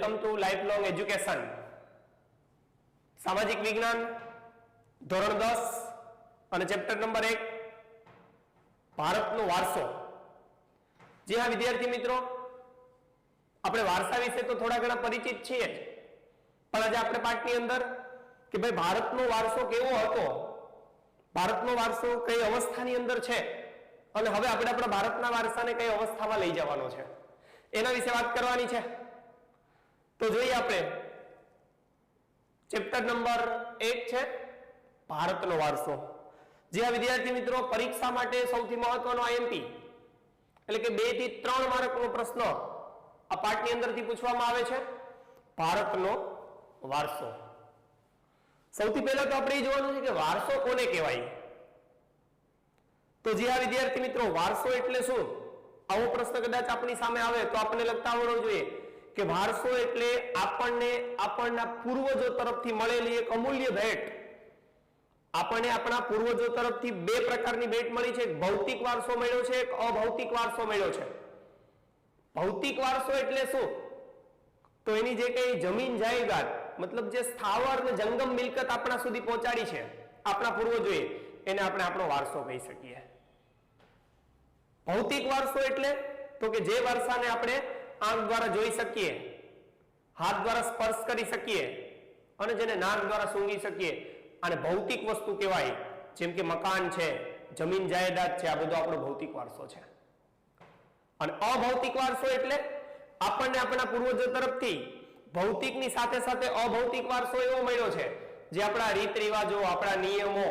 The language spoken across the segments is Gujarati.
Welcome to life long education. સામાજિક વિજ્ઞાન ધોરણ 10 અને ચેપ્ટર નંબર 1 ભારતનો વારસો. જી હા વિદ્યાર્થી મિત્રો, આપણે વારસા વિશે તો થોડા ઘણા પરિચિત છીએ જ, પણ આજે આપણે પાઠની અંદર કે ભાઈ ભારતનો વારસો કેવો હતો, ભારતનો વારસો કઈ અવસ્થાની અંદર છે અને હવે આપણે આપણા ભારતના વારસાને કઈ અવસ્થામાં લઈ જવાનો છે એના વિશે વાત કરવાની છે. તો જોઈએ આપણે ચેપ્ટર નંબર 1 છે ભારતનો વારસો. જે આ વિદ્યાર્થી મિત્રો પરીક્ષા માટે સૌથી મહત્વનો આઈએમપી એટલે કે 2 થી 3 માર્કનો પ્રશ્ન આ પાઠની અંદરથી પૂછવામાં આવે છે. ભારતનો વારસો. સૌથી પહેલા તો આપણે એ જોવાનું છે કે વારસો કોને કહેવાય. તો જે આ વિદ્યાર્થી મિત્રો વારસો એટલે શું, આવો પ્રશ્ન કદાચ આપણી સામે આવે તો આપણને લગતા આવડવો જોઈએ કે વારસો એટલે આપણને આપણા પૂર્વજો તરફથી મળેલી એક અમૂલ્ય ભેટ. આપણને આપણા પૂર્વજો તરફથી 2 પ્રકારની ભેટ મળી છે. એક ભૌતિક વારસો મળ્યો છે, એક અભૌતિક વારસો મળ્યો છે. ભૌતિક વારસો એટલે શું, તો એની જે કઈ જમીન જાયદાદ મતલબ જે સ્થાવર ને જંગમ મિલકત આપણા સુધી પહોંચાડી છે આપણા પૂર્વજોએ, એને આપણે આપણો વારસો કહી શકીએ. ભૌતિક વારસો એટલે તો કે જે વારસાને આપણે આંખ દ્વારા જોઈ શકીએ, હાથ દ્વારા સ્પર્શ કરી શકીએ અને જેને નાક દ્વારા સૂંઘી શકીએ, અને ભૌતિક વસ્તુ કહેવાય. જેમ કે મકાન છે, જમીન જાયદાદ છે, આ બધો આપણો ભૌતિક વારસો છે. અને અભૌતિક વારસો એટલે આપણને આપણા પૂર્વજો તરફથી ભૌતિકની સાથે સાથે અભૌતિક વારસો એવો મળ્યો છે જે આપણા રીત રિવાજો, આપણા નિયમો,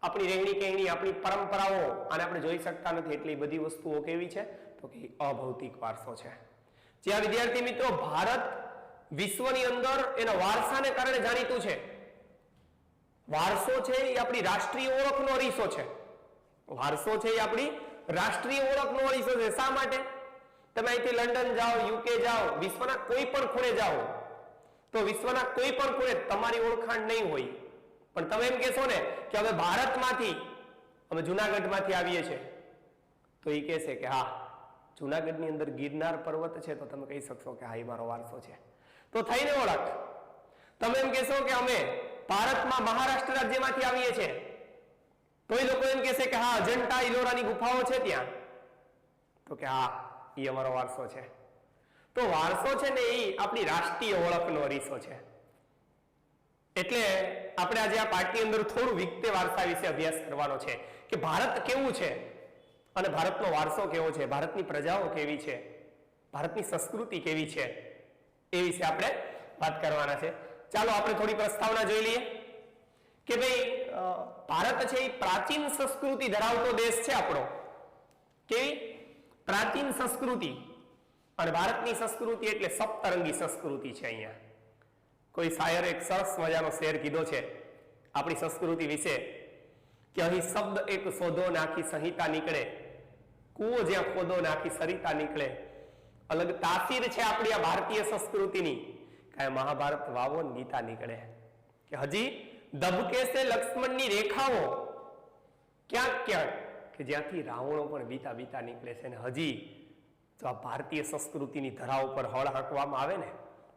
આપણી રહેણી કહેણી, આપણી પરંપરાઓ, અને આપણે જોઈ શકતા નથી એટલી બધી વસ્તુઓ કેવી છે તો કે અભૌતિક વારસો છે. જે આ વિદ્યાર્થી મિત્રો ભારત વિશ્વની અંદર એના વારસાને કારણે જાણીતું છે. વારસો છે એ આપણી રાષ્ટ્રીય ઓળખનો અરીસો છે. વારસો છે એ આપણી રાષ્ટ્રીય ઓળખનો અરીસો છે. શા માટે? તમે અહીંથી લંડન જાઓ, યુકે જાઓ, વિશ્વના કોઈ પણ ખૂણે જાઓ તો વિશ્વના કોઈ પણ ખૂણે તમારી ઓળખાણ નહીં હોય, પણ તમે એમ કહેશો ને કે હવે ભારતમાંથી અમે જુનાગઢમાંથી આવીએ છીએ તો એ કહેશે કે હા જુનાગઢની અંદર ગિરનાર પર્વત છે, તો તમે કહી શકશો કે હા એ મારો વારસો છે. તો થઈને ઓળખ. તમે એમ કહેશો કે અમે ભારતમાં મહારાષ્ટ્ર રાજ્યમાંથી આવીએ છીએ તો એ લોકો એમ કહેશે કે હા અજંટા ઇલોરાની ગુફાઓ છે ત્યાં, તો કે હા એ અમારો વારસો છે. તો વારસો છે ને એ આપણી રાષ્ટ્રીય ઓળખનો અરીસો છે. એટલે આપણે આજે આ પાઠની અંદર થોડું વિગતે વારસા વિશે અભ્યાસ કરવાનો છે કે ભારત કેવું છે અને ભારતનો વારસો કેવો છે, ભારતની પ્રજાઓ કેવી છે, ભારતની સંસ્કૃતિ કેવી છે, એ વિશે આપણે વાત કરવાના છે. ચાલો આપણે થોડી પ્રસ્તાવના જોઈ લઈએ કે ભાઈ ભારત છે એ પ્રાચીન સંસ્કૃતિ ધરાવતો દેશ છે આપણો. કેવી? પ્રાચીન સંસ્કૃતિ. અને ભારતની સંસ્કૃતિ એટલે સપ્તરંગી સંસ્કૃતિ છે. અહીંયા કોઈ શાયર એક સરસ મજાનો શેર કીધો છે આપણી સંસ્કૃતિ વિશે કે અહીં શબ્દ એક શોધો ને આખી સંહિતા નીકળે, કૂવો જ્યાં ખોદો ને આખી સરિતા નીકળે. અલગ તાસીર છે આપણી આ ભારતીય સંસ્કૃતિની, કાંઈ મહાભારત વાવો ને ગીતા નીકળે. કે હજી દબકે છે લક્ષ્મણની રેખાઓ ક્યાંક ક્યાંક કે જ્યાંથી રાવણો પણ બીતા બીતા નીકળે છે. ને હજી જો આ ભારતીય સંસ્કૃતિની ધરા ઉપર હળ હાંકવામાં આવે ને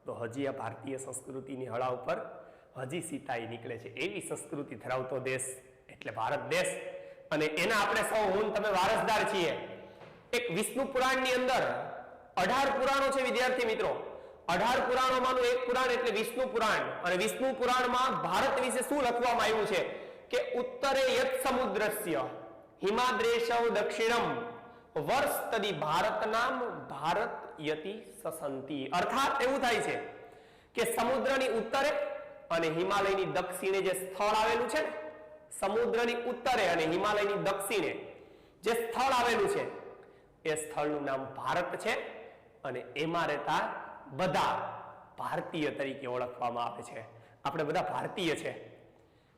તો હજી આ ભારતીય સંસ્કૃતિની હળા ઉપર હજી સીતાઈ નીકળે છે. એવી સંસ્કૃતિ ધરાવતો દેશ એટલે ભારત દેશ. અને એના આપણે સૌ હું તમે વારસદાર છીએ. એક વિષ્ણુ પુરાણની અંદર 18 પુરાણો છે વિદ્યાર્થી મિત્રો. 18 પુરાણોમાંનું એક પુરાણ એટલે વિષ્ણુ પુરાણ. અને વિષ્ણુ પુરાણમાં ભારત વિશે શું લખવામાં આવ્યું છે કે ઉત્તરે યત સમુદ્રસ્ય હિમાદ્રેશવ દક્ષિણમ વર્ષ તદી ભારત નામ ભારત યતિ સસંતી. અર્થાત એવું થાય છે કે સમુદ્રની ઉત્તરે અને હિમાલયની દક્ષિણે જે સ્થળ આવેલું છે ને, સમુદ્રની ઉત્તરે અને હિમાલયની દક્ષિણે જે સ્થળ આવેલું છે એ સ્થળનું નામ ભારત છે. અને એમાં રહેતા બધા ભારતીય તરીકે ઓળખવામાં આવે છે. આપણે બધા ભારતીય છે.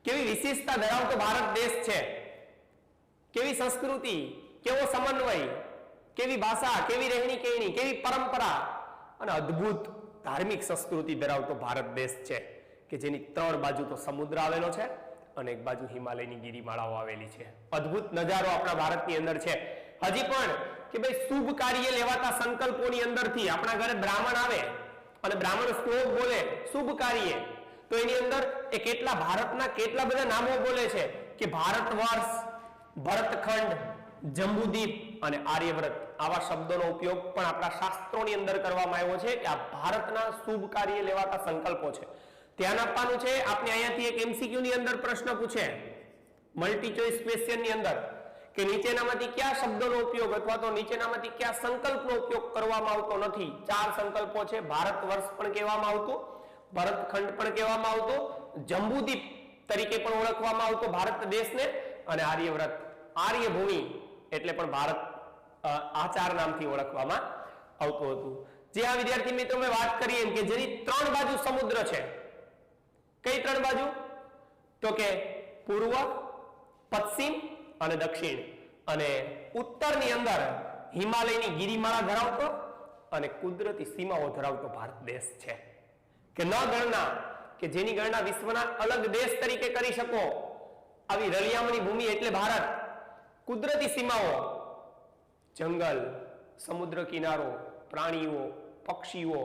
કેવી વિશેષતા ધરાવતો ભારત દેશ છે, કેવી સંસ્કૃતિ, કેવો સમન્વય, કેવી ભાષા, કેવી રહેણી કહેણી, કેવી પરંપરા અને અદ્ભુત ધાર્મિક સંસ્કૃતિ ધરાવતો ભારત દેશ છે કે જેની 3 બાજુ તો સમુદ્ર આવેલો છે અને એક બાજુ હિમાલયની ગિરિમાળાઓ આવેલી છે. અદ્ભુત નજારો આપણા ભારતની અંદર છે. હજી પણ કે ભાઈ શુભ કાર્ય લેવાતા સંકલ્પોની અંદરથી આપણા ઘરે બ્રાહ્મણ આવે અને બ્રાહ્મણ શ્લોક બોલે શુભ કાર્ય, તો એની અંદર એ કેટલા ભારતના કેટલા બધા નામો બોલે છે કે ભારત વર્ષ, ભરતખંડ, જંબુદીપ અને આર્યવ્રત. આવા શબ્દોનો ઉપયોગ પણ આપણા શાસ્ત્રોની અંદર કરવામાં આવ્યો છે કે આ ભારતના શુભ કાર્ય લેવાતા સંકલ્પો છે. ધ્યાન આપવાનું છે. આપણે અહીંયાથી એક MCQ ની અંદર પ્રશ્ન પૂછે, મલ્ટી ચોઇસ ક્વેશ્ચન ની અંદર, કે નીચેનામાંથી કયા શબ્દોનો ઉપયોગ અથવા તો નીચેનામાંથી કયા સંકલ્પનો ઉપયોગ કરવામાં આવતો નથી? 4 સંકલ્પો છે. ભારત વર્ષ પણ કહેવામાં આવતું, ભરતખંડ પણ કહેવામાં આવતો, જંબુદીપ તરીકે પણ ઓળખવામાં આવતો ભારત દેશને, અને આર્યવ્રત, આર્યભૂમિ એટલે પણ ભારત આ 4 નામથી ઓળખવામાં આવતું હતું. જે આ વિદ્યાર્થી મિત્રો મેં વાત કરી એમ કે જેની 3 બાજુ સમુદ્ર છે. કઈ 3 બાજુ? તો કે પૂર્વ, પશ્ચિમ અને દક્ષિણ, અને ઉત્તરની અંદર હિમાલયની ગિરિમાળા ધરાવતો અને કુદરતી સીમાઓ ધરાવતો ભારત દેશ છે. કે ન ગણના, કે જેની ગણના વિશ્વના અલગ દેશ તરીકે કરી શકો આવી રળિયામણી ભૂમિ એટલે ભારત. કુદરતી સીમાઓ, જંગલ, સમુદ્ર કિનારો, પ્રાણીઓ, પક્ષીઓ,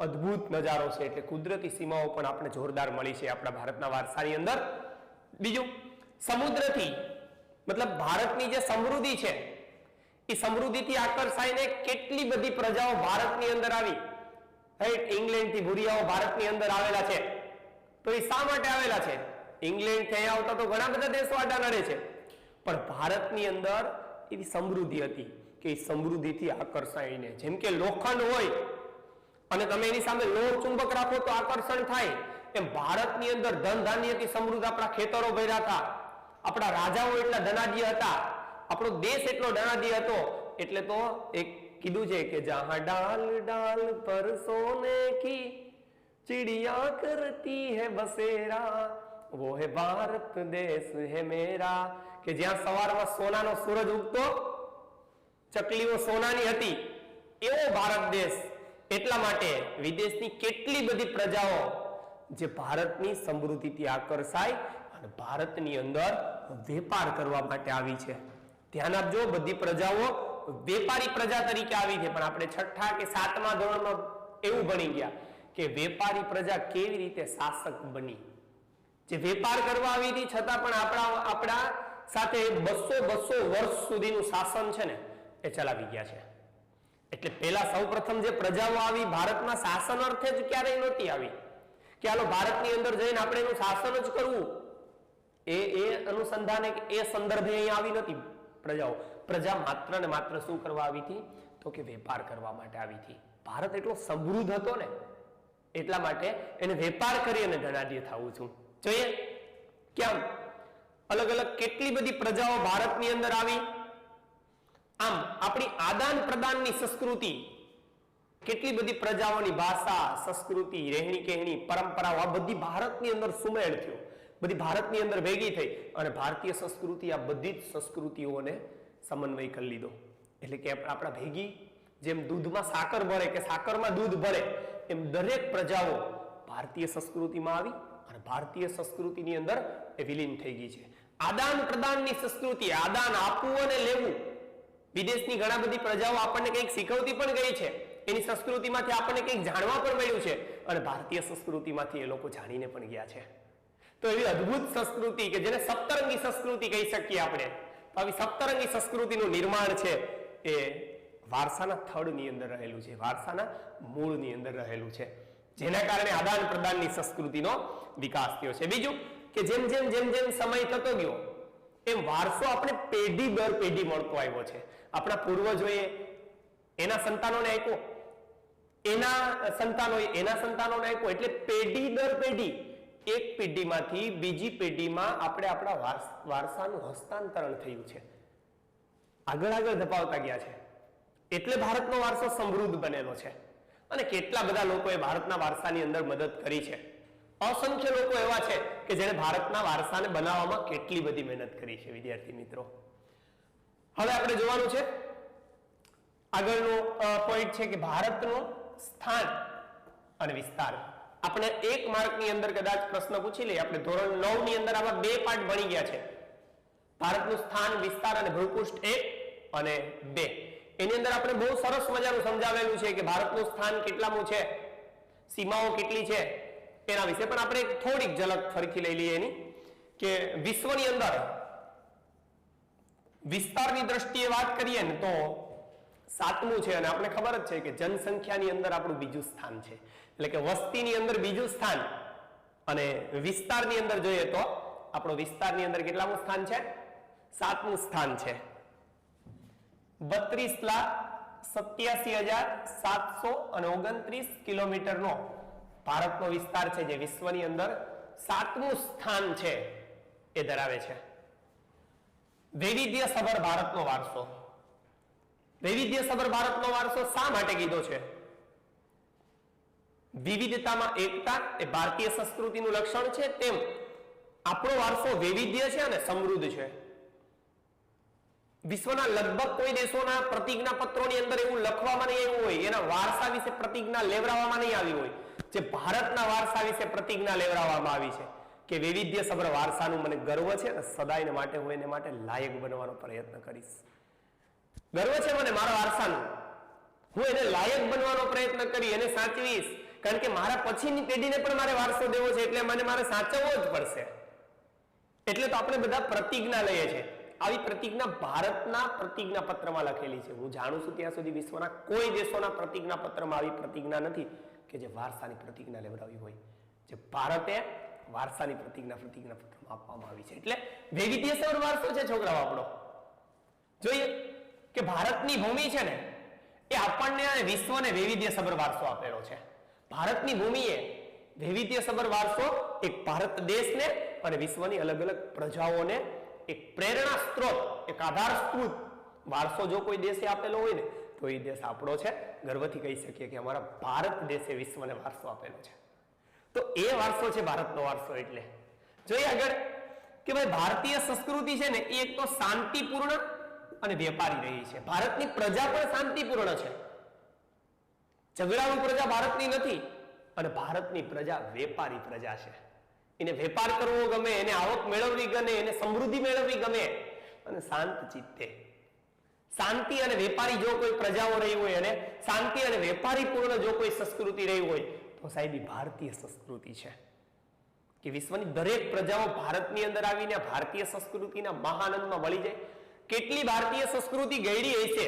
અદ્ભુત નજારો છે. એટલે કુદરતી સીમાઓ પણ આપણે જોરદાર મળી છે આપણા ભારતના વારસાની અંદર. બીજું, સમુદ્રથી મતલબ ભારતની જે સમૃદ્ધિ છે એ સમૃદ્ધિથી આકર્ષાઈને કેટલી બધી પ્રજાઓ ભારતની અંદર આવી. રાઈટ, ઇંગ્લેન્ડથી ભૂરિયાઓ ભારતની અંદર આવેલા છે. તો એ શા માટે આવેલા છે? ઇંગ્લેન્ડ થી આવતા તો ઘણા બધા દેશો આડા નડે છે, પણ ભારતની અંદર એવી સમૃદ્ધિ હતી કે એ સમૃદ્ધિથી આકર્ષાઈને, જેમ કે લોખંડ હોય અને તમે એની સામે લોહ ચુંબક રાખો તો આકર્ષણ થાય, એમ ભારતની અંદર ધન ધાન્યથી સમૃદ્ધ આપણા ખેતરો ભર્યા હતા, આપણા રાજાઓ એટલા ધનાઢ્ય હતા, આપણો દેશ એટલો ધનાઢ્ય હતો. એટલે તો એક કીધું છે કે જહાં ડાલ ડાલ પર સોને કી ચિડિયા કરતી હૈ બસેરા, वो है भारत देश है मेरा. કે જ્યાં સવારમાં સોનાનો સૂરજ ઉગતો, ચકલીઓ સોનાની હતી, એવો ભારત દેશ. એટલા માટે વિદેશની કેટલી બધી પ્રજાઓ જે ભારતની સમૃદ્ધિથી આકર્ષાય અને ભારતની અંદર વેપાર કરવા માટે આવી છે. ધ્યાન આપજો, બધી પ્રજાઓ વેપારી પ્રજા તરીકે આવી છે, પણ આપણે 6થા કે 7મા ધોરણમાં એવું ભણી ગયા કે વેપારી પ્રજા કેવી રીતે શાસક બની. જે વેપાર કરવા આવી હતી છતાં પણ આપણા સાથે 200 વર્ષ સુધીનું શાસન છે ને એ ચલાવી ગયા છે. એટલે પહેલા સૌપ્રથમ જે પ્રજાઓ આવી ભારતમાં શાસન અર્થે જ ક્યારેય નહોતી આવી કે હાલો ભારતની અંદર જઈને આપણે એનું શાસન જ કરવું, એ અનુસંધાને એ સંદર્ભે અહીંયા આવી નથી પ્રજાઓ. પ્રજા માત્ર ને માત્ર શું કરવા આવી હતી? તો કે વેપાર કરવા માટે આવી હતી. ભારત એટલો સમૃદ્ધ હતો ને એટલા માટે એને વેપાર કરી અને ધનાઢ્ય થવું છું. જોઈએ કેમ અલગ અલગ કેટલી બધી પ્રજાઓ ભારતની અંદર આવી. આમ આપણી આદાન પ્રદાનની સંસ્કૃતિ, કેટલી બધી પ્રજાઓની ભાષા, સંસ્કૃતિ, રહેણી કહેણી, પરંપરાઓ આ બધી ભારતની અંદર સુમેળ થયો, બધી ભારતની અંદર ભેગી થઈ અને ભારતીય સંસ્કૃતિ આ બધી જ સંસ્કૃતિઓને સમન્વય કરી લીધો. એટલે કે આપણા ભેગી જેમ દૂધમાં સાકર ભળે કે સાકરમાં દૂધ ભળે એમ દરેક પ્રજાઓ ભારતીય સંસ્કૃતિમાં આવી અને ભારતીય સંસ્કૃતિની અંદર એ વિલીન થઈ ગઈ છે. આદાન પ્રદાનની સંસ્કૃતિ, આદાન આપવું અને લેવું. વિદેશની ઘણા બધી પ્રજાઓ આપણને કંઈક શીખવતી પણ ગઈ છે, એની સંસ્કૃતિમાંથી આપણને કંઈક જાણવા પણ મળ્યું છે અને ભારતીય સંસ્કૃતિમાંથી એ લોકો જાણીને પણ ગયા છે. તો એવી અદ્ભુત સંસ્કૃતિ કે જેને સપ્તરંગી સંસ્કૃતિ કહી શકીએ આપણે. તો આવી સપ્તરંગી સંસ્કૃતિનું નિર્માણ છે એ વારસાના થડની અંદર રહેલું છે, વારસાના મૂળની અંદર રહેલું છે, જેના કારણે આદાન પ્રદાનની સંસ્કૃતિનો વિકાસ થયો છે. બીજું કે જેમ જેમ સમય થતો ગયો એમ વારસો આપણે પેઢી દર પેઢી મળતો આવ્યો છે. આપણા પૂર્વજોએ એના સંતાનોને આપ્યો, એના સંતાનોને આપ્યો, એટલે પેઢી દર પેઢી એક પેઢીમાંથી બીજી પેઢીમાં આપણે આપણા વારસાનું હસ્તાંતરણ થયું છે, આગળ ધપાવતા ગયા છે. એટલે ભારતનો વારસો સમૃદ્ધ બનેલો છે અને કેટલા બધા લોકોએ ભારતના વારસાની અંદર મદદ કરી છે. અસંખ્ય લોકો એવા છે કે જેણે ભારતના વારસાને બનાવવામાં કેટલી બધી મહેનત કરી છે. વિદ્યાર્થી મિત્રો, હવે આપણે જોવાનું છે આગળનો પોઈન્ટ છે કે ભારતનું સ્થાન અને વિસ્તાર. આપણે 1 માર્કની અંદર કદાચ પ્રશ્ન પૂછી લઈએ. આપણે ધોરણ 9 ની અંદર આવા 2 પાઠ ભણી ગયા છે, ભારતનું સ્થાન, વિસ્તાર અને ભૂપૃષ્ઠ 1 અને 2. એની અંદર આપણે બહુ સરસ મજાનું સમજાવેલું છે કે ભારતનું સ્થાન કેટલામું છે, સીમાઓ કેટલી છે એના વિશે પણ આપણે થોડીક ઝલક ફરીથી લઈ લઈએ એની કે વિશ્વની અંદર વિસ્તારની દ્રષ્ટિએ વાત કરીએ ને તો 7મું છે અને આપણે ખબર જ છે કે જનસંખ્યાની અંદર આપણું બીજું સ્થાન છે, એટલે કે વસ્તીની અંદર બીજું સ્થાન અને વિસ્તારની અંદર જોઈએ તો આપણો વિસ્તારની અંદર કેટલામું સ્થાન છે? 7મું સ્થાન છે. 32,87,729 કિલોમીટરનો ભારતનો વિસ્તાર છે જે વિશ્વની અંદર 7મું સ્થાન છે એ ધરાવે છે. વૈવિધ્યસભર ભારતનો વારસો. વૈવિધ્યસભર ભારતનો વારસો શા માટે કીધો છે? વિવિધતામાં એકતા એ ભારતીય સંસ્કૃતિનું લક્ષણ છે, તેમ આપણો વારસો વૈવિધ્ય છે અને સમૃદ્ધ છે. વિશ્વના લગભગ કોઈ દેશોના પ્રતિજ્ઞા પત્રોની અંદર એવું લખવામાં નહીં આવ્યું હોય, એના વારસા વિશે પ્રતિજ્ઞા લેવડાવવામાં નહીં આવી હોય, જે ભારતના વારસા વિશે પ્રતિજ્ઞા લેવડાવવામાં આવી છે કે વૈવિધ્યસભર વારસાનું મને ગર્વ છે અને સદાયને માટે હું એને માટે લાયક બનવાનો પ્રયત્ન કરીશ. ગર્વ છે મને મારા વારસાનું, હું એને લાયક બનવાનો પ્રયત્ન કરી એને સાચવીશ, કારણ કે મારા પછીની પેઢીને પણ મારે વારસો દેવો છે, એટલે મારે સાચવવો જ પડશે. એટલે તો આપણે બધા પ્રતિજ્ઞા લઈએ છીએ. આવી પ્રતિજ્ઞા ભારતના પ્રતિજ્ઞા પત્રમાં લખેલી છે. હું જાણું છું ત્યાં સુધી વિશ્વના કોઈ દેશોના પ્રતિજ્ઞા પત્રમાં આવી પ્રતિજ્ઞા નથી કે જે વારસાની પ્રતિજ્ઞા લેવડાવી હોય, જે ભારતે વારસાની પ્રતિજ્ઞા પત્રમાં આપવામાં આવી છે. એટલે વૈવિધ્યસભર વારસો છે છોકરાઓ આપણો. જોઈએ કે ભારતની ભૂમિ છે ને એ આપણને વિશ્વને વૈવિધ્યસભર વારસો આપેલો છે. ભારતની ભૂમિએ વૈવિધ્યસભર વારસો એક ભારત દેશને અને વિશ્વની અલગ અલગ પ્રજાઓને એક પ્રેરણા સ્ત્રોત, એક આધાર સ્ત્રોત વારસો જો કોઈ દેશે આપેલો હોય ને તો એ દેશ આપણો છે. ગર્વથી કહી શકીએ કે અમારા ભારત દેશે વિશ્વને વારસો આપેલો છે. તો એ વારસો છે ભારતનો વારસો. એટલે જોઈએ આગળ કે ભાઈ ભારતીય સંસ્કૃતિ છે ને એ એક તો શાંતિપૂર્ણ અને વેપારી રહી છે. ભારતની પ્રજા પણ શાંતિપૂર્ણ છે, ઝઘડાળુ પ્રજા ભારતની નથી, અને ભારતની પ્રજા વેપારી પ્રજા છે. એને વેપાર કરવો ગમે, એને આવક મેળવવી ગમે, એને સમૃદ્ધિ મેળવવી ગમે અને શાંત ચિત્તે શાંતિ અને વેપારી જો કોઈ પ્રજાઓ રહી હોય અને શાંતિ અને વેપારીપૂર્ણ જો કોઈ સંસ્કૃતિ રહી હોય તો સાહેબ ભારતીય સંસ્કૃતિ છે કે વિશ્વની દરેક પ્રજાઓ ભારતની અંદર આવીને ભારતીય સંસ્કૃતિના મહાનંદમાં વળી જાય. કેટલી ભારતીય સંસ્કૃતિ ગયડી હશે,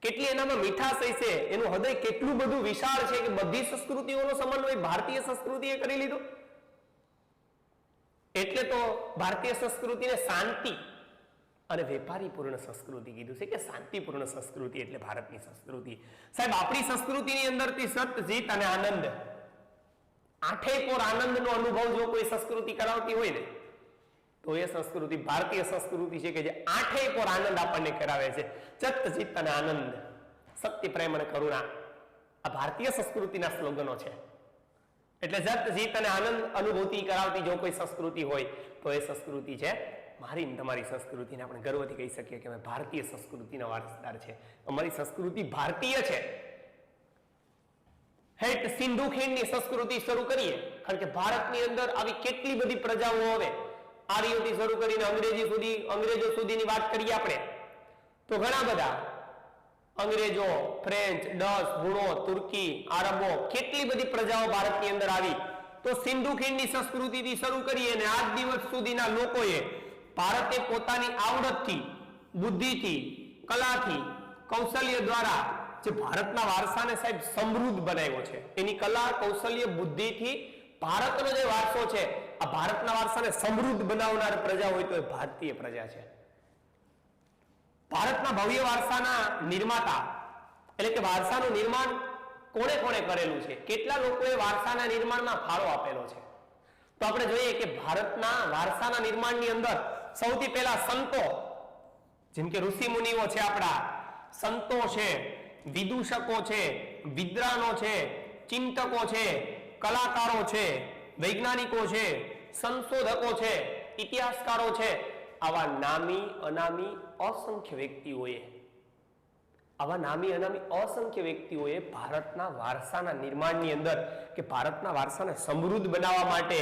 કેટલી એનામાં મીઠાશ હશે, એનું હૃદય કેટલું બધું વિશાળ છે કે બધી સંસ્કૃતિઓનો સમન્વય ભારતીય સંસ્કૃતિએ કરી લીધો. એટલે તો ભારતીય સંસ્કૃતિને શાંતિ અને વેપારીપૂર્ણ સંસ્કૃતિ કીધું છે કે શાંતિપૂર્ણ સંસ્કૃતિ એટલે ભારતની સંસ્કૃતિ. સાહેબ આપણી સંસ્કૃતિની અંદરથી સત, જીત અને આનંદ, આઠે પોર આનંદનો અનુભવ જો કોઈ સંસ્કૃતિ કરાવતી હોય ને તો એ સંસ્કૃતિ ભારતીય સંસ્કૃતિ છે કે જે આઠે પોર આનંદ આપણને કરાવે છે. ચિત્ત, ચિત્ત અને આનંદ, સત્ય, પ્રેમ અને કરુણા આ ભારતીય સંસ્કૃતિના સ્લોગનો છે. એટલે જત, જીત અને આનંદ અનુભૂતિ કરાવતી જો કોઈ સંસ્કૃતિ હોય તો એ સંસ્કૃતિ છે મારી તમારી સંસ્કૃતિને આપણે ગર્વથી કહી શકીએ કે અમે ભારતીય સંસ્કૃતિના વારસદાર છે. અમારી સંસ્કૃતિ ભારતીય છે. હેઠ સિંધુ ખીણની સંસ્કૃતિ શરૂ કરીએ, કારણ કે ભારતની અંદર આવી કેટલી બધી પ્રજાઓ આવે, આર્યોથી શરૂ કરીને અંગ્રેજો સુધીની વાત કરીએ આપણે તો ઘણા બધા અંગ્રેજો, ફ્રેન્ચ, ડચ, હુણો, તુર્કી, આરબો, કેટલી બધી પ્રજાઓ ભારતની અંદર આવી. તો સિંધુ ખીણની સંસ્કૃતિથી શરૂ કરીએ અને આજ દિવસ સુધીના લોકોએ ભારતે પોતાની આવડતથી, બુદ્ધિથી, કલાથી, કૌશલ્ય દ્વારા જે ભારતના વારસાને સાહેબ સમૃદ્ધ બનાવ્યો છે. એની કલા, કૌશલ્ય, બુદ્ધિથી ભારતનો જે વારસો છે આ ભારતના વારસાને સમૃદ્ધ બનાવનાર પ્રજા હોય તો એ ભારતીય પ્રજા છે. ભારતના ભવ્ય વારસાના નિર્માતા એટલે કે વારસાનું નિર્માણ કોણે કોણે કરેલું છે, કેટલા લોકોએ વારસાના નિર્માણમાં ફાળો આપેલો છે. તો આપણે જોઈએ કે ભારતના વારસાના નિર્માણની અંદર સૌથી પહેલા સંતો, જેમ કે ઋષિ મુનિઓ છે, આપણા સંતો છે, વિદૂષકો છે, વિદ્વાનો છે, ચિંતકો છે, કલાકારો છે, વૈજ્ઞાનિકો છે, સંશોધકો છે, ઇતિહાસકારો છે, આવા નામી અનામી અસંખ્ય વ્યક્તિઓએ ભારતના વારસાના નિર્માણની અંદર કે ભારતના વારસાને સમૃદ્ધ બનાવવા માટે,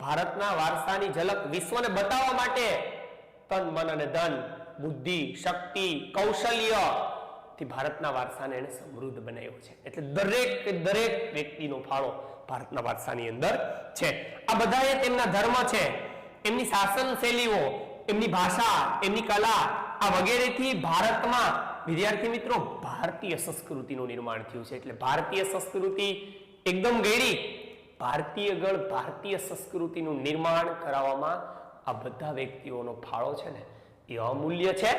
ભારતના વારસાની ઝલક વિશ્વને બતાવવા માટે તન, મન અને ધન, બુદ્ધિ, શક્તિ, કૌશલ્ય થી ભારતના વારસાને એને સમૃદ્ધ બનાવ્યો છે. એટલે દરેક વ્યક્તિનો ફાળો ભારતના વારસાની અંદર છે. આ બધાએ તેમના ધર્મ છે, એમની શાસન શૈલીઓ, એમની ભાષા, એમની કલા, આ વગેરેથી ભારતમાં વિદ્યાર્થી મિત્રો ભારતીય સંસ્કૃતિનું નિર્માણ થયું છે. એટલે ભારતીય સંસ્કૃતિ એકદમ ગેડી, ભારતીય સંસ્કૃતિનું નિર્માણ કરાવવામાં આ બધા વ્યક્તિઓનો ફાળો છે ને એ અમૂલ્ય છે,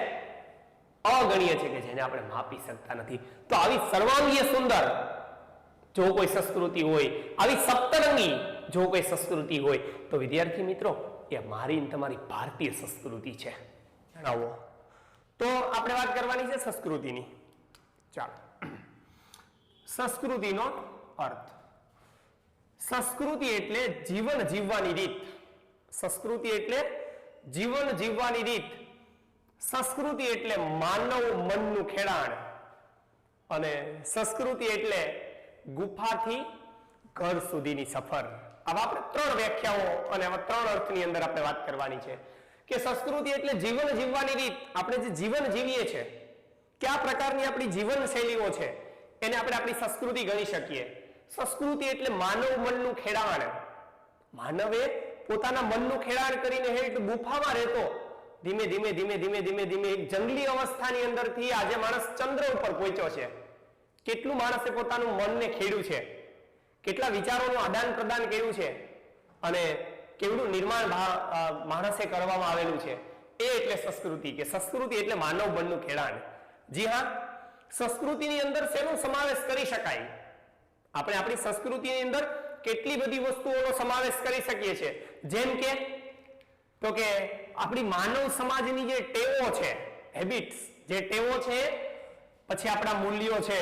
અગણ્ય છે, કે જેને આપણે માપી શકતા નથી. તો આવી સર્વાંગીય સુંદર જો કોઈ સંસ્કૃતિ હોય, આવી સપ્તરંગી જો કોઈ સંસ્કૃતિ હોય, તો વિદ્યાર્થી મિત્રો એ મારી તમારી ભારતીય સંસ્કૃતિ છે. જણાવો. તો આપણે વાત કરવાની છે સંસ્કૃતિની. ચાલો, સંસ્કૃતિનો અર્થ. સંસ્કૃતિ એટલે જીવન જીવવાની રીત. સંસ્કૃતિ એટલે જીવન જીવવાની રીત. સંસ્કૃતિ એટલે માનવ મનનું ખેડાણ. અને સંસ્કૃતિ એટલે ગુફાથી ઘર સુધીની સફર. આવા આપણે ત્રણ વ્યાખ્યાઓ અને આવા ત્રણ અર્થની અંદર આપણે વાત કરવાની છે કે સંસ્કૃતિ એટલે જીવન જીવવાની રીત. આપણે જે જીવન જીવીએ છીએ, કયા પ્રકારની આપણી જીવન શૈલીઓ છે, એને આપણે આપણી સંસ્કૃતિ ગણી શકીએ. સંસ્કૃતિ એટલે માનવ મનનું ખેડાણ. માનવે પોતાના મનનું ખેડાણ કરીને હેઠ ગુફામાં રહેતો ધીમે ધીમે એક જંગલી અવસ્થાની અંદરથી આજે માણસ ચંદ્ર ઉપર પહોંચ્યો છે. કેટલું માણસે પોતાનું મનને ખેડ્યું છે, કેટલા વિચારોનું આદાન પ્રદાન કર્યું છે, અને કેવડું નિર્માણ માણસે કરવામાં આવેલું છે. એ એટલે સંસ્કૃતિ, કે સંસ્કૃતિ એટલે માનવ મનનું ખેડાણ. જી હા, સંસ્કૃતિની અંદર શેનો સમાવેશ કરી શકાય? આપણે આપણી સંસ્કૃતિની અંદર કેટલી બધી વસ્તુઓનો સમાવેશ કરી શકીએ છીએ. જેમ કે તો કે આપણી માનવ સમાજની જે ટેવો છે, હેબિટ્સ, જે ટેવો છે, પછી આપણા મૂલ્યો છે,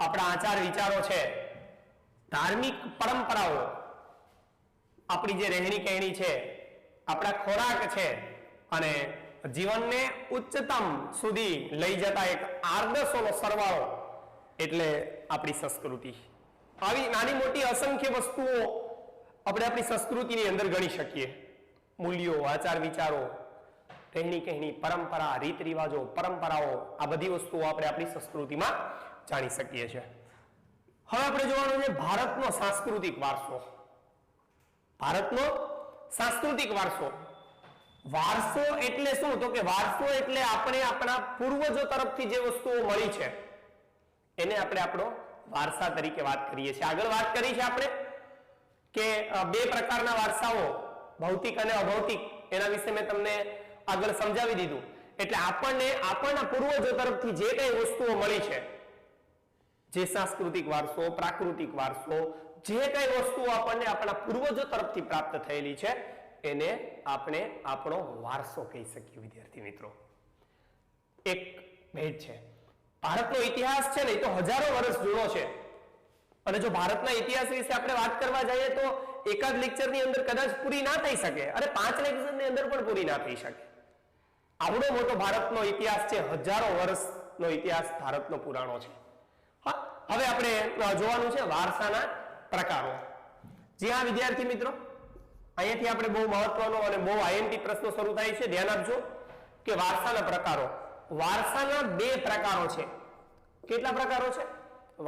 આપણા આચાર વિચારો છે, ધાર્મિક પરંપરાઓ, આપણી જે રહેણી કહેણી છે, આપણા ખોરાક છે, અને જીવનને ઉચ્ચતમ સુધી લઈ જતા એક આદર્શોનો સરવાળો એટલે આપણી સંસ્કૃતિ. આવી નાની મોટી અસંખ્ય વસ્તુઓ આપણે આપણી સંસ્કૃતિની અંદર ગણી શકીએ. મૂલ્યો, આચાર વિચારો, રહેણી કહેણી, પરંપરા, રીત રિવાજો, પરંપરાઓ, આ બધી વસ્તુઓ આપણે આપણી સંસ્કૃતિમાં જાણી શકીએ છીએ. હવે આપણે જોવાનું છે ભારતનો સાંસ્કૃતિક વારસો. ભારતનો સાંસ્કૃતિક વારસો. વારસો એટલે શું? તો કે વારસો એટલે આપણે આપણા પૂર્વજો તરફથી જે વસ્તુઓ મળી છે એને આપણે આપણો વારસા તરીકે વાત કરીએ છીએ. આગળ વાત કરી છે આપણે કે બે પ્રકારના વારસાઓ, ભૌતિક અને અભૌતિક. એના વિશે મેં તમને આગળ સમજાવી દીધું. એટલે આપણને આપણા પૂર્વજો તરફથી જે કઈ વસ્તુઓ મળી છે, જે સાંસ્કૃતિક વારસો, પ્રાકૃતિક વારસો, જે કઈ વસ્તુઓ આપણને આપણા પૂર્વજો તરફથી પ્રાપ્ત થયેલી છે એને આપણે આપણો વારસો કહી શકીએ. વિદ્યાર્થી મિત્રો, એક ભેટ છે. ભારતનો ઇતિહાસ છે ને એ તો હજારો વર્ષ જૂનો છે. અને જો ભારતના ઇતિહાસ વિશે આપણે વાત કરવા જઈએ તો એકાદ લેક્ચરની અંદર કદાચ પૂરી ના થઈ શકે, અને 5 લેક્ચરની અંદર પણ પૂરી ના થઈ શકે. આવડો મોટો ભારતનો ઇતિહાસ છે, હજારો વર્ષનો ઇતિહાસ ભારતનો પુરાણો છે. હવે આપણે જોવાનું છે વારસાના પ્રકારો. જી હા વિદ્યાર્થી મિત્રો, અહીંયાથી આપણે બહુ મહત્વનો અને બહુ આઈએમપી પ્રશ્નો શરૂ થાય છે. ધ્યાન આપજો કે વારસાના પ્રકારો. વારસાના 2 પ્રકારો છે. કેટલા પ્રકારો છે?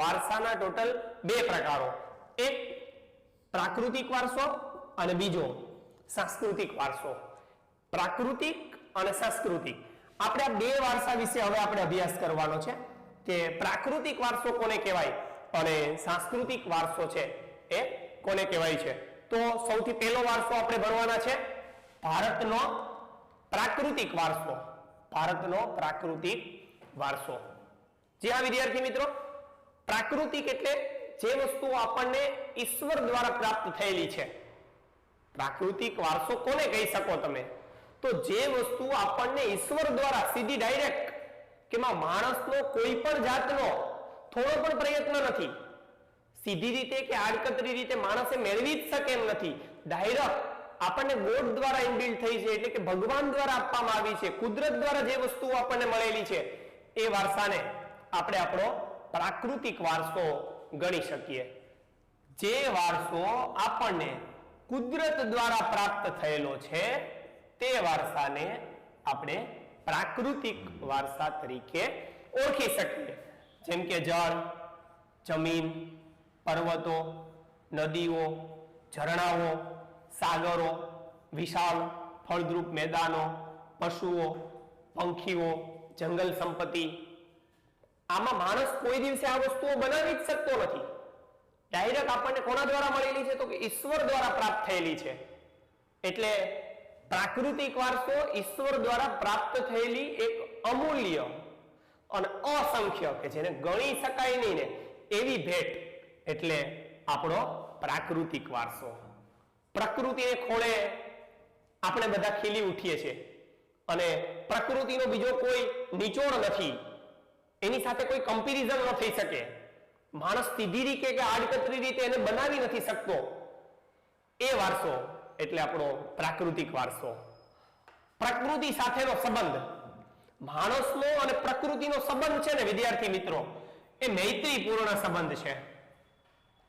વારસાના ટોટલ 2 પ્રકારો. એક પ્રાકૃતિક વારસો અને બીજો સાંસ્કૃતિક વારસો. પ્રાકૃતિક અને સાંસ્કૃતિક. આપણે આ 2 વારસા વિશે હવે આપણે અભ્યાસ કરવાનો છે કે પ્રાકૃતિક વારસો કોને કહેવાય અને સાંસ્કૃતિક વારસો છે એ કોને કહેવાય છે. તો સૌથી પહેલો વારસો આપણે ભણવાના છે ભારતનો પ્રાકૃતિક વારસો. ભારતનો પ્રાકૃતિક વારસો. જી હા વિદ્યાર્થી મિત્રો, પ્રાકૃતિક એટલે જે વસ્તુઓ આપણને ઈશ્વર દ્વારા પ્રાપ્ત થયેલી છે. પ્રાકૃતિક વારસો કોને કહી શકો તમે? તો જે વસ્તુ આપણને ઈશ્વર દ્વારા સીધી ડાયરેક્ટ, કે માણસનો કોઈ પણ જાતનો થોડો પણ પ્રયત્ન નથી, સીધી રીતે કે આડકતરી રીતે માણસે મેળવી જ શકે એમ નથી, ડાયરેક્ટ આપણને ગોડ દ્વારા ઇનબિલ્ટ થઈ છે, એટલે કે ભગવાન દ્વારા આપવામાં આવી છે, કુદરત દ્વારા જે વસ્તુઓ આપણને મળેલી છે એ વારસાને આપણે આપણો પ્રાકૃતિક વારસો ગણી શકીએ. જે વારસો આપણને કુદરત દ્વારા પ્રાપ્ત થયેલો છે તે વારસાને આપણે પ્રાકૃતિક વારસા તરીકે ઓળખી શકીએ, જેમ કે જળ, જમીન, પર્વતો, નદીઓ, ઝરણાઓ, સાગરો, વિશાળ ફળદ્રુપ મેદાનો, પશુઓ, પંખીઓ, જંગલ સંપત્તિ. આમાં માણસ કોઈ દિવસે આ વસ્તુઓ બનાવી જ શકતો નથી. ડાયરેક્ટ આપણને કોના દ્વારા મળેલી છે? તો કે ઈશ્વર દ્વારા પ્રાપ્ત થયેલી છે. એટલે પ્રાકૃતિક વારસો ઈશ્વર દ્વારા પ્રાપ્ત થયેલી એક અમૂલ્ય અને અસંખ્ય, કે જેને ગણી શકાય નહીં ને એવી ભેટ એટલે આપણો પ્રાકૃતિક વારસો. પ્રકૃતિને ખોળે આપણે બધા ખીલી ઉઠીએ છીએ અને પ્રકૃતિનો બીજો કોઈ નિચોડ નથી, એની સાથે કોઈ કમ્પેરિઝન ન થઈ શકે. માણસ સીધી રીતે કે આડકતરી રીતે એને બનાવી નથી શકતો. એ વારસો એટલે આપણો પ્રાકૃતિક વારસો. પ્રકૃતિ સાથેનો સંબંધ, માણસનો અને પ્રકૃતિનો સંબંધ છે ને વિદ્યાર્થી મિત્રો, એ મૈત્રીપૂર્ણ સંબંધ છે.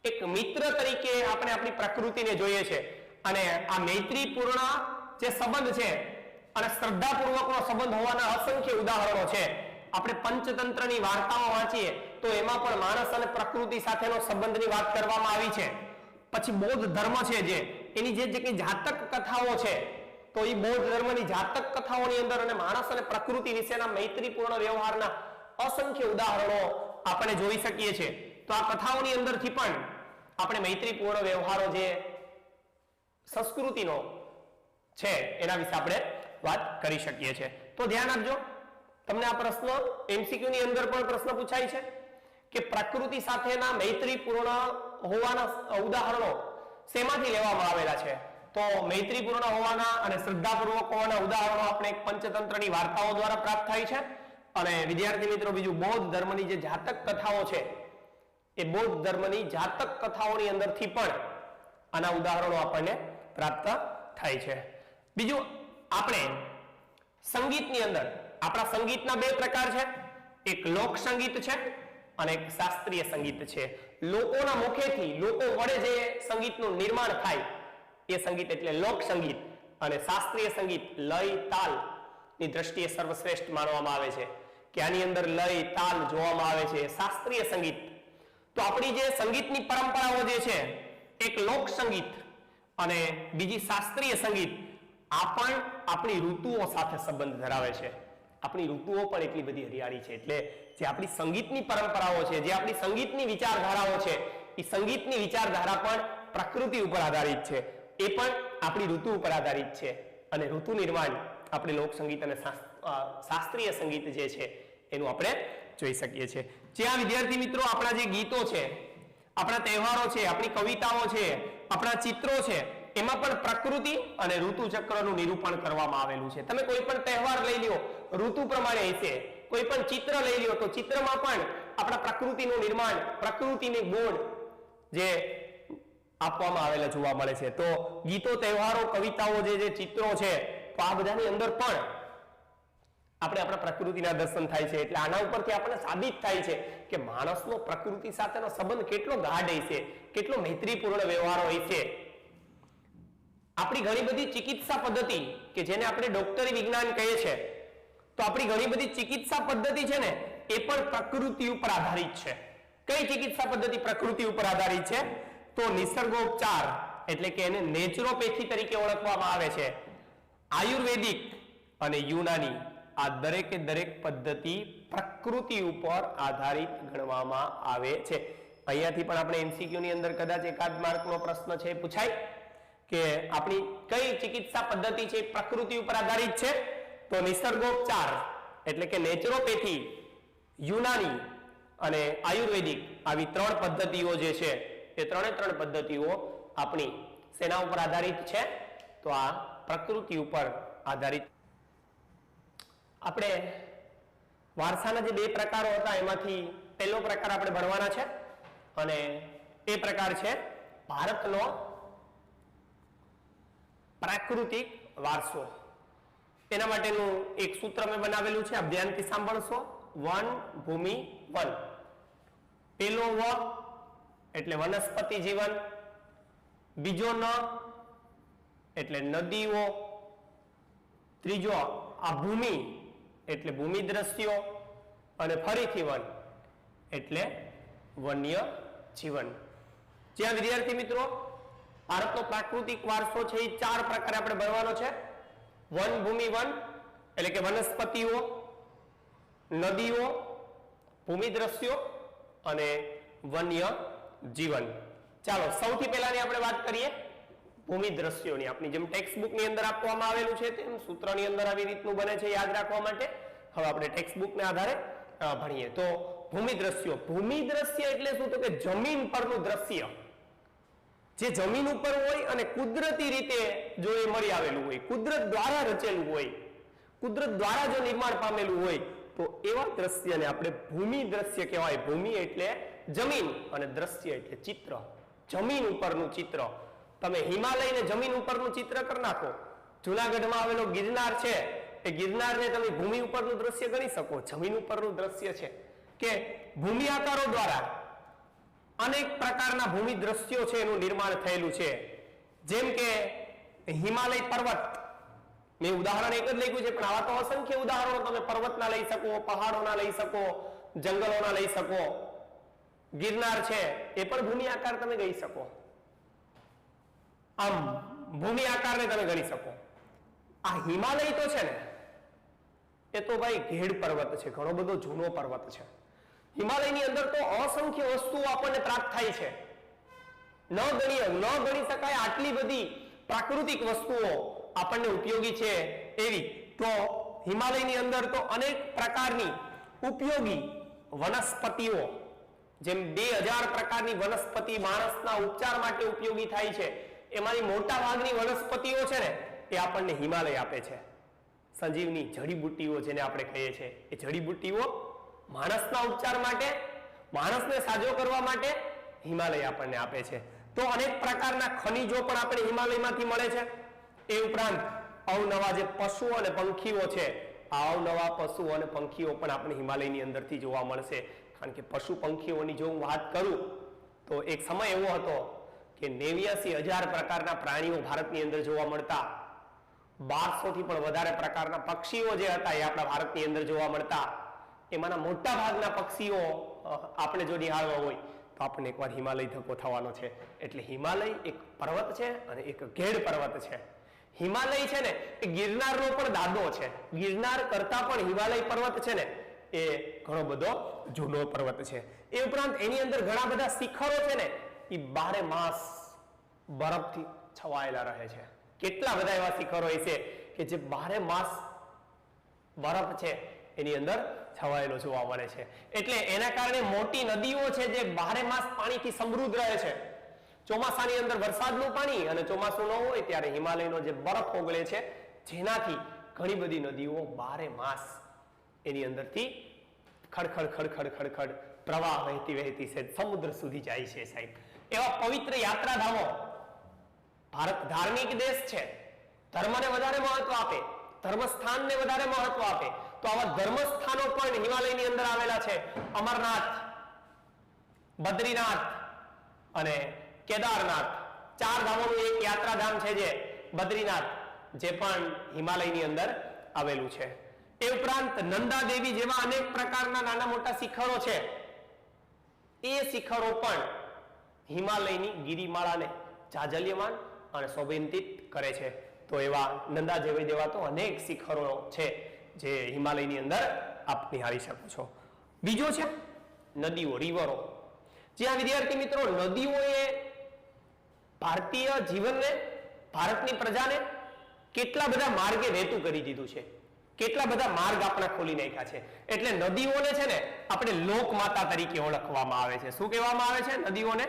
એક મિત્ર તરીકે આપણે આપણી પ્રકૃતિને જોઈએ છે અને આ મૈત્રીપૂર્ણ જે સંબંધ છે અને શ્રદ્ધાપૂર્વકનો સંબંધ હોવાના અસંખ્ય ઉદાહરણો છે. આપણે પંચતંત્રની વાર્તાઓ વાંચીએ તો એમાં પણ માણસ અને પ્રકૃતિ સાથેનો સંબંધની વાત કરવામાં આવી છે. પછી બૌદ્ધ ધર્મ છે, જે એની જે કંઈ જાતક કથાઓ છે, તો એ બૌદ્ધ ધર્મની જાતક કથાઓની અંદર અને માણસ અને પ્રકૃતિ વિશેના મૈત્રીપૂર્ણ વ્યવહારના અસંખ્ય ઉદાહરણો આપણે જોઈ શકીએ છીએ. તો આ કથાઓની અંદરથી પણ આપણે મૈત્રીપૂર્ણ વ્યવહારો જે સંસ્કૃતિનો છે એના વિશે આપણે વાત કરી શકીએ છીએ. તો ધ્યાન આપજો, તમને આ પ્રશ્ન એમસીક્યુ ની અંદર પણ પ્રશ્ન પૂછાય છે કે પ્રકૃતિ સાથેના મૈત્રીપૂર્ણ હોવાના ઉદાહરણો શેમાંથી લેવામાં આવેલા છે? તો મૈત્રીપૂર્ણ હોવાના અને શ્રદ્ધાપૂર્વક હોવાના ઉદાહરણો આપણે પંચતંત્રની વાર્તાઓ દ્વારા પ્રાપ્ત થાય છે. અને વિદ્યાર્થી મિત્રો, બીજું બૌદ્ધ ધર્મની જે જાતક કથાઓ છે, એ બૌદ્ધ ધર્મની જાતક કથાઓની અંદરથી પણ આના ઉદાહરણો આપણને પ્રાપ્ત થાય છે. બીજું, આપણે સંગીતની અંદર આપણા સંગીતના બે પ્રકાર છે. એક લોક સંગીત છે અને એક શાસ્ત્રીય સંગીત છે. લોકોના મુખેથી, લોકો વડે જે સંગીતનું નિર્માણ થાય એ સંગીત એટલે લોક સંગીત. અને શાસ્ત્રીય સંગીત લય તાલ ની દ્રષ્ટિએ સર્વશ્રેષ્ઠ માનવામાં આવે છે, કે આની અંદર લય તાલ જોવામાં આવે છે. શાસ્ત્રીય સંગીત, તો આપણી જે સંગીતની પરંપરાઓ જે છે, એક લોક સંગીત અને બીજી શાસ્ત્રીય સંગીત, આ પણ આપણી ઋતુઓ સાથે સંબંધ ધરાવે છે. આપણી ઋતુઓ પણ એટલી બધી હરિયાળી છે. એટલે જે આપણી સંગીતની પરંપરાઓ છે, જે આપણી સંગીતની વિચારધારાઓ છે, એ સંગીતની વિચારધારા પણ પ્રકૃતિ ઉપર આધારિત છે. એ પણ આપણી ઋતુ ઉપર આધારિત છે. અને ઋતુ નિર્માણ આપણે લોક સંગીત અને શાસ્ત્રીય સંગીત જે છે એનું આપણે જોઈ શકીએ છીએ. જ્યાં વિદ્યાર્થી મિત્રો આપણા જે ગીતો છે, આપણા તહેવારો છે, આપણી કવિતાઓ છે, આપણા ચિત્રો છે, એમાં પણ પ્રકૃતિ અને ઋતુ ચક્રનું નિરૂપણ કરવામાં આવેલું છે. તમે કોઈ પણ તહેવાર લઈ લ્યો, ઋતુ પ્રમાણે હશે. કોઈ પણ ચિત્ર લઈ લ્યો તો ચિત્રમાં પણ આપણા પ્રકૃતિનું નિર્માણ, પ્રકૃતિની ગુણ જે આપવામાં આવેલા જોવા મળે છે. તો ગીતો, તહેવારો, કવિતાઓ, જે ચિત્રો છે, તો આ બધાની અંદર પણ આપણે આપણા પ્રકૃતિના દર્શન થાય છે. એટલે આના ઉપરથી આપણને સાબિત થાય છે કે માણસનો પ્રકૃતિ સાથેનો સંબંધ કેટલો ગાઢ હશે, કેટલો મૈત્રીપૂર્ણ વ્યવહાર હોય છે. આપણી ઘણી બધી ચિકિત્સા પદ્ધતિ, કે જેને આપણે ડોક્ટરી વિજ્ઞાન કહીએ છીએ, તો આપણી ઘણી બધી ચિકિત્સા પદ્ધતિ છે ને, એ પણ પ્રકૃતિ ઉપર આધારિત છે. કઈ ચિકિત્સા પદ્ધતિ પ્રકૃતિ ઉપર આધારિત છે? તો નિસર્ગોપચાર, એટલે કે એને નેચરોપેથી તરીકે ઓળખવામાં આવે છે. આયુર્વેદિક અને યુનાની, આ દરેકે દરેક પદ્ધતિ પ્રકૃતિ ઉપર આધારિત ગણવામાં આવે છે. અહીંયાથી પણ આપણે એમસીક્યુ ની અંદર કદાચ એકાદ માર્કનો પ્રશ્ન છે પૂછાય કે આપણી કઈ ચિકિત્સા પદ્ધતિ છે પ્રકૃતિ ઉપર આધારિત છે? તો નિસર્ગોપચાર એટલે કે નેચરોપેથી, યુનાની અને આયુર્વેદિક, આવી ત્રણ પદ્ધતિઓ જે છે, એ ત્રણે ત્રણ પદ્ધતિઓ આપણી શેના ઉપર આધારિત છે? તો આ પ્રકૃતિ ઉપર આધારિત. આપણે વારસાના જે બે પ્રકારો હતા એમાંથી પહેલો પ્રકાર આપણે ભણવાના છે અને એ પ્રકાર છે ભારતનો પ્રાકૃતિક વારસો. એના માટેનું એક સૂત્ર મેં બનાવેલું છે, આપ ધ્યાનથી સાંભળશો. વન ભૂમિ વન. પેલો વ એટલે વનસ્પતિ જીવન, બીજો ન એટલે નદીઓ, ત્રીજો આ ભૂમિ એટલે ભૂમિ દ્રશ્યો, અને ફરીથી વન એટલે વન્ય જીવન. જ્યાં વિદ્યાર્થી મિત્રો ભારતનો પ્રાકૃતિક વારસો છે એ 4 પ્રકારે આપણે ભણવાનો છે. વન ભૂમિ વન એટલે કે વનસ્પતિઓ, નદીઓ, ભૂમિ દ્રશ્યો અને વન્ય જીવન. ચાલો સૌથી પહેલાની આપણે વાત કરીએ ભૂમિ દ્રશ્યોની. આપણી જેમ ટેક્સ્ટ ની અંદર આપવામાં આવેલું છે તેમ સૂત્રની અંદર આવી રીતનું બને છે યાદ રાખવા માટે. હવે આપણે ટેક્સ્ટ બુકના આધારે ભણીએ તો ભૂમિ દ્રશ્યો. ભૂમિ દ્રશ્ય એટલે શું? તો કે જમીન પરનું દ્રશ્ય, જે જમીન ઉપર હોય અને કુદરતી રીતે જો એ મળી આવેલું હોય, કુદરત દ્વારા રચેલું હોય, કુદરત દ્વારા જો નિર્માણ પામેલું હોય તો એવા દ્રશ્યને આપણે ભૂમિ દ્રશ્ય કહેવાય. ભૂમિ એટલે જમીન અને દ્રશ્ય એટલે ચિત્ર, જમીન ઉપરનું ચિત્ર. તમે હિમાલયને જમીન ઉપરનું ચિત્ર કરી નાખો. જુનાગઢમાં આવેલો ગિરનાર છે એ ગિરનારને તમે ભૂમિ ઉપરનું દ્રશ્ય ગણી શકો, જમીન ઉપરનું દ્રશ્ય છે. કે ભૂમિ આકારો દ્વારા અનેક પ્રકારના ભૂમિ દ્રશ્યો છે એનું નિર્માણ થયેલું છે. જેમ કે હિમાલય પર્વત, મેં ઉદાહરણ એક જ લખ્યું છે પણ આવા તો અસંખ્ય ઉદાહરણો તમે પર્વતના લઈ શકો, પહાડોના લઈ શકો, જંગલોના લઈ શકો. ગિરનાર છે એ પણ ભૂમિ આકાર તમે ગણી શકો. આમ ભૂમિ આકારને તમે ગણી શકો. આ હિમાલય તો છે ને એ તો ભાઈ ઘેડ પર્વત છે, ઘણો બધો જૂનો પર્વત છે. હિમાલયની અંદર તો અસંખ્ય વસ્તુઓ આપણને પ્રાપ્ત થાય છે, ન ગણી શકાય આટલી બધી પ્રાકૃતિક વસ્તુઓ આપણને ઉપયોગી છે એવી. તો હિમાલયની અંદર તો અનેક પ્રકારની ઉપયોગી વનસ્પતિઓ, જેમ 2000 પ્રકારની વનસ્પતિ માણસના ઉપચાર માટે ઉપયોગી થાય છે, એમાંની મોટા ભાગની વનસ્પતિઓ છે ને એ આપણને હિમાલય આપે છે. સંજીવની જડીબુટ્ટીઓ જેને આપણે કહીએ છીએ, એ જડીબુટ્ટીઓ માણસના ઉપચાર માટે, માણસને સાજો કરવા માટે હિમાલય આપણને આપે છે. તો અનેક પ્રકારના ખનિજો પણ આપણે હિમાલયમાંથી મળે છે. એ ઉપરાંત અવનવા જે પશુઓ અને પંખીઓ છે, આ અવનવા પશુઓ અને પંખીઓ પણ આપણે હિમાલયની અંદરથી જોવા મળશે. કારણ કે પશુ પંખીઓની જો હું વાત કરું તો એક સમય એવો હતો કે 89,000 પ્રકારના પ્રાણીઓ ભારતની અંદર જોવા મળતા. 1200 થી પણ વધારે પ્રકારના પક્ષીઓ જે હતા એ આપણા ભારતની અંદર જોવા મળતા. એમાંના મોટા ભાગના પક્ષીઓ આપણે જો નિહાળવા હોય તો આપણને એકવાર હિમાલય ધક્કો થવાનો છે. એટલે હિમાલય એક પર્વત છે અને એક ઘેડ પર્વત છે. હિમાલય છે ને એ ગિરનારનો પણ દાદો છે. ગિરનાર કરતા પણ હિમાલય પર્વત છે ને એ ઘણો બધો જૂનો પર્વત છે. એ ઉપરાંત એની અંદર ઘણા બધા શિખરો છે ને એ 12 માસ બરફથી છવાયેલા રહે છે. કેટલા બધા એવા શિખરો છે કે જે 12 માસ બરફ છે એની અંદર છવાયેલો જોવા મળે છે. એટલે એના કારણે મોટી નદીઓ છે જે 12 માસ પાણીથી સમૃદ્ધ રહે છે. ચોમાસાની અંદર વરસાદનું પાણી અને ચોમાસું ન હોય ત્યારે હિમાલયનો જે બરફ ઓગળે છે, જેનાથી ઘણી બધી નદીઓ 12 માસ એની અંદરથી ખડખડ ખડખડ ખડખડ પ્રવાહ વહેતી છે, સમુદ્ર સુધી જાય છે. સાહેબ, એવા પવિત્ર યાત્રાધામો. ભારત ધાર્મિક દેશ છે, ધર્મને વધારે મહત્વ આપે, ધર્મસ્થાનને વધારે મહત્વ આપે. તો આવા ધર્મસ્થાનો પણ હિમાલયની અંદર આવેલા છે. અમરનાથ, બદ્રીનાથ અને કેદારનાથ, 4 ધામોનું એક યાત્રાધામ છે જે બદ્રીનાથ, જે પણ હિમાલયની અંદર આવેલું છે. એ ઉપરાંત નંદા દેવી જેવા અનેક પ્રકારના નાના મોટા શિખરો છે. એ શિખરો પણ હિમાલયની ગિરિમાળાને જાજલ્યમાન અને શોભાન્વિત કરે છે. તો એવા નંદા દેવી જેવા તો અનેક શિખરો છે જે હિમાલયની અંદર આપ નિહાળી શકો છો. બીજો છે નદીઓ, રિવરો. જ્યાં વિદ્યાર્થી મિત્રો નદીઓએ ભારતીય જીવનને, ભારતની પ્રજાને કેટલા બધા માર્ગે વહેતું કરી દીધું છે, કેટલા બધા માર્ગ આપણા ખોલી નાખ્યા છે. એટલે નદીઓને છે ને આપણે લોકમાતા તરીકે ઓળખવામાં આવે છે. શું કહેવામાં આવે છે? નદીઓને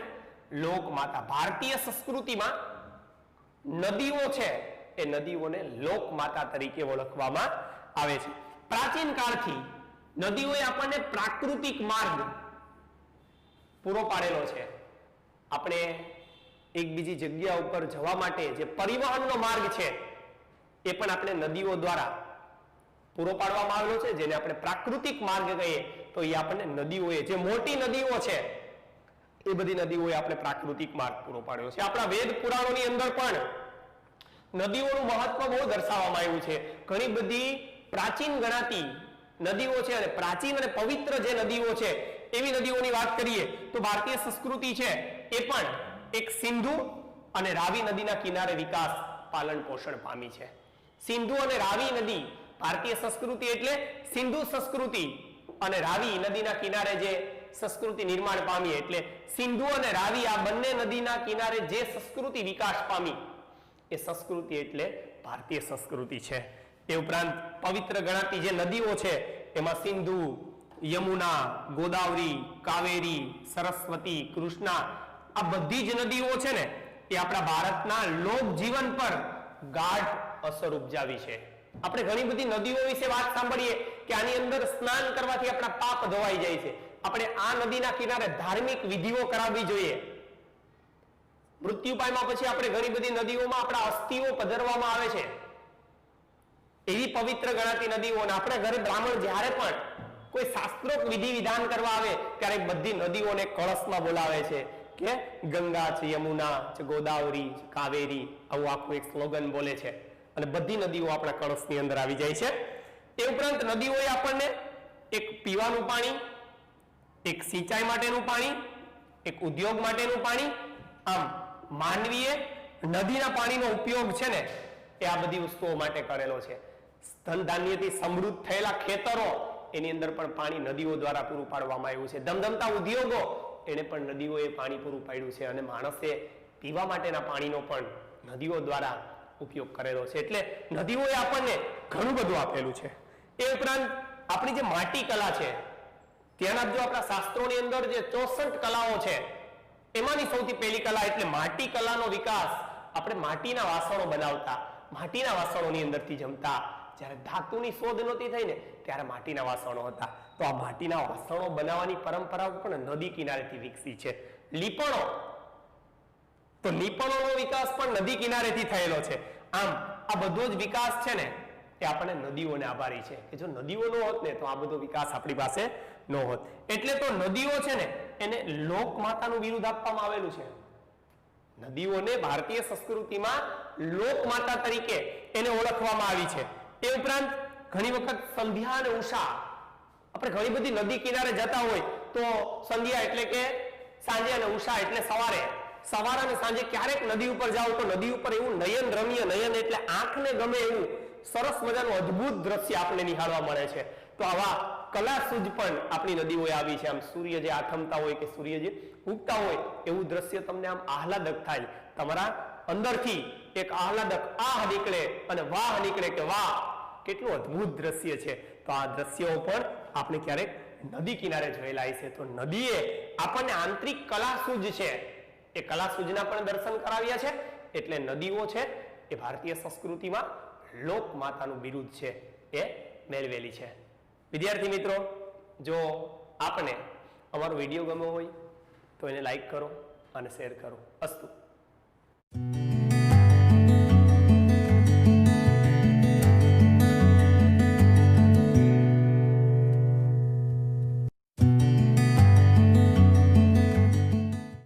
લોકમાતા. ભારતીય સંસ્કૃતિમાં નદીઓ છે એ નદીઓને લોકમાતા તરીકે ઓળખવામાં આવે છે. પ્રાચીન કાળથી નદીઓએ આપણને પ્રાકૃતિક માર્ગ પૂરો પાડેલો છે. આપણે એક બીજી જગ્યા ઉપર જવા માટે જે પરિવહનનો માર્ગ છે એ પણ આપણે નદીઓ દ્વારા પૂરો પાડવામાં આવેલો છે, જેને આપણે પ્રાકૃતિક માર્ગ કહીએ. તો એ આપણને નદીઓએ, જે મોટી નદીઓ છે એ બધી નદીઓએ આપણે પ્રાકૃતિક માર્ગ પૂરો પાડ્યો છે. આપણા વેદ પુરાણોની અંદર પણ નદીઓનું મહત્વ બહુ દર્શાવવામાં આવ્યું છે. ઘણી બધી પ્રાચીન ગણાતી નદીઓ છે અને પ્રાચીન અને પવિત્ર જે નદીઓ છે એવી નદીઓની વાત કરીએ તો ભારતીય સંસ્કૃતિ છે એ પણ એક સિંધુ અને રાવી નદીના કિનારે વિકાસ પાલન પોષણ પામી છે. સિંધુ અને રાવી નદી, ભારતીય સંસ્કૃતિ એટલે સિંધુ સંસ્કૃતિ અને રાવી નદીના કિનારે જે સંસ્કૃતિ નિર્માણ પામી, એટલે સિંધુ અને રાવી આ બંને નદીના કિનારે જે સંસ્કૃતિ વિકાસ પામી એ સંસ્કૃતિ એટલે ભારતીય સંસ્કૃતિ છે. એ ઉપરાંત પવિત્ર ગણાતી જે નદીઓ છે એમાં સિંધુ, યમુના, ગોદાવરી, કાવેરી, સરસ્વતી, કૃષ્ણા આ બધી જ નદીઓ છે ને એ આપણા ભારતના લોક જીવન પર ગાઢ અસર ઉપજાવી છે. આપણે ઘણી બધી નદીઓ વિશે વાત સાંભળીએ કે આની અંદર સ્નાન કરવાથી આપણા પાપ ધોવાઈ જાય છે. આપણે આ નદીના કિનારે ધાર્મિક વિધિઓ કરાવવી જોઈએ. મૃત્યુ પામ્યા પછી આપણે ઘણી બધી નદીઓમાં આપણા અસ્થિઓ પધરવામાં આવે છે. એવી પવિત્ર ગણાતી નદીઓ, અને આપણે ઘરે બ્રાહ્મણ જ્યારે પણ કોઈ શાસ્ત્રોક્ત વિધિ વિધાન કરવા આવે ત્યારે બધી નદીઓને કળશમાં બોલાવે છે કે ગંગા છે, યમુના છે, ગોદાવરી, કાવેરી, આવું આખું એક સ્લોગન બોલે છે અને બધી નદીઓ આપણા કળશની અંદર આવી જાય છે. એ ઉપરાંત નદીઓએ આપણને એક પીવાનું પાણી, એક સિંચાઈ માટેનું પાણી, એક ઉદ્યોગ માટેનું પાણી, આમ માનવીએ નદીના પાણીનો ઉપયોગ છે ને એ આ બધી વસ્તુઓ માટે કરેલો છે. ધન ધાન્યથી સમૃદ્ધ થયેલા ખેતરો એની અંદર પણ પાણી નદીઓ દ્વારા પૂરું પાડવામાં આવ્યું છે. ધમધમતા ઉદ્યોગો એને પણ નદીઓએ પાણી પૂરું પાડ્યું છે અને માણસે પીવા માટેના પાણીનો પણ નદીઓ દ્વારા ઉપયોગ કરેલો છે. એટલે નદીઓએ આપણને ઘણું બધું આપેલું છે. એ ઉપરાંત આપણી જે માટી કલા છે, ત્યાંના જો આપણા શાસ્ત્રોની અંદર જે 64 કલાઓ છે એમાંની સૌથી પહેલી કલા એટલે માટી કલાનો વિકાસ. આપણે માટીના વાસણો બનાવતા, માટીના વાસણોની અંદરથી જમતા. જ્યારે ધાતુની શોધ નહોતી થઈ ને ત્યારે માટીના વાસણો હતા. તો આ માટીના વાસણો બનાવવાની પરંપરા પણ નદી કિનારેથી વિકસી છે. લીપણો, તો લીપણોનો વિકાસ પણ નદી કિનારેથી થયેલો છે. આમ આ બધો જ વિકાસ છે ને એ આપણને નદીઓને આભારી છે કે જો નદીઓ ન હોત ને તો આ બધો વિકાસ આપણી પાસે ન હોત. એટલે તો નદીઓ છે ને એને લોક માતાનું બિરુદ આપવામાં આવેલું છે. નદીઓને ભારતીય સંસ્કૃતિમાં લોક માતા તરીકે એને ઓળખવામાં આવી છે. એ ઉપરાંત ઘણી વખત સંધ્યા અને ઉષા, આપણે ઘણી બધી નદી કિનારે જતા હોય તો સંધ્યા એટલે કે સાંજે અને ઉષા એટલે સવારે, સવાર અને સાંજે ક્યારેક નદી ઉપર જાઓ તો નદી ઉપર એવું નયન રમ્ય, નયન એટલે આંખને ગમે એવું સરસ મજાનું અદ્ભુત દ્રશ્ય આપણને નિહાળવા મળે છે. તો આવા કલાસૂજ પણ આપણી નદીઓએ આવી છે. આમ સૂર્ય જે આથમતા હોય કે સૂર્ય જે ઉગતા હોય એવું દ્રશ્ય તમને આમ આહલાદક થાય. તમારા અંદરથી એક આહલાદક આહ નીકળે અને વાહ નીકળે કે વાહ કેટલું અદ્ભુત દ્રશ્ય છે. તો આ દ્રશ્યો પણ આપણે ક્યારેક નદી કિનારે જોયેલા છે. તો નદીએ આપણને આંતરિક કલાસૂજ છે એ કલાસૂજના પણ દર્શન કરાવ્યા છે. એટલે નદીઓ છે એ ભારતીય સંસ્કૃતિમાં લોક માતાનું બિરુદ છે એ મેળવેલી છે. વિદ્યાર્થી મિત્રો, જો આપને અમારો વિડીયો ગમ્યો હોય તો એને લાઈક કરો અને શેર કરો. અસ્તુ.